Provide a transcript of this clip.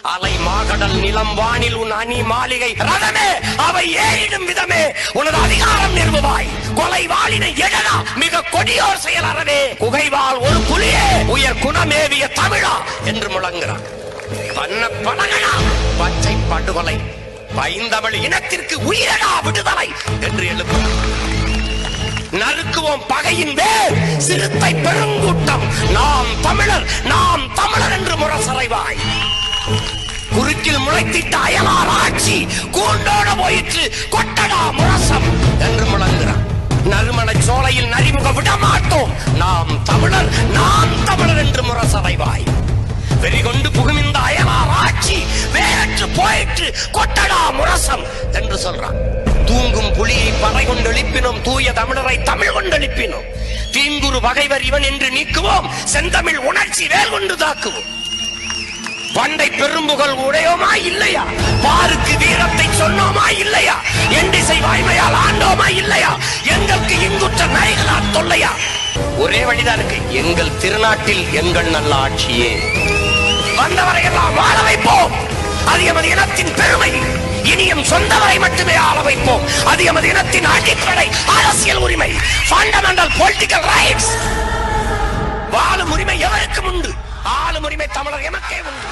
அலை மாகடல் நிலம் வானில் உன் அணி மாளிகை ரதமே அவை ஏறிடும் விதமே உனது அதிகாரம் நிறுவாய் கொலை வாளினை எழலா மிக கொடியோர் செயல் அறவே குகைவாள் ஒரு புலியே உயர் குணமேவிய தமிழா என்று முழங்குகிறார். பண்ண பழகனா பச்சை படுகொலை பைந்தமிழ் இனத்திற்கு உயிரடா விடுதலை என்று எழுப்புகிறார். நறுக்குவோம் பகையின் வேர் சிறுத்தை பெருங்கூட்டம் நாம் தமிழர் என்று முரசறைவாய் குறுக்கில் முளைத்திட்ட அயலார் ஆட்சி கூண்டோட போயிற்று கொட்டடா முரசம் என்று முழங்குகிறார். நறுமண சோலையில் நரிமுக விடமாட்டோம் நாம் தமிழர் என்று முரசறைவாய் வெறிகொண்டு புகுமிந்த அயலார் ஆட்சி வேற்று போயிற்று கொட்டடா முரசம் என்று சொல்றான். தூங்கும் புலியை பறை கொண்டு எழுப்பினோம் தூய தமிழரை தமிழ் கொண்டு எழுப்பினோம் தீங்குரு வகைவர் இவன் என்று நீக்குவோம் செந்தமிழ் உணர்ச்சி வேல் கொண்டு தாக்குவோம். பண்டை பெரும்புகள் உடையோமா இல்லையா பாருக்கு வீரத்தை சொன்னோமா இல்லையா எண்டிசை வாய்மையால் ஆண்டோமா இல்லையா எங்களுக்கு இங்குற்ற நைகளால் தொல்லையா ஒரே வழிதான் இருக்கு எங்கள் திருநாட்டில் எங்கள் நல்ல ஆட்சியே வந்தவரை எல்லாம் வாழ வைப்போம் அது எமது இனத்தின் பெருமை இனியும் சொந்தவரை மட்டுமே ஆள வைப்போம் அது எமது இனத்தின் அடிப்படை அரசியல் உரிமை ஃபண்டமெண்டல் பொலிட்டிக்கல் ரைட்ஸ் வாழும் உரிமை எவருக்கும் உண்டு ஆளும் உரிமை தமிழர் எமக்கே உண்டு.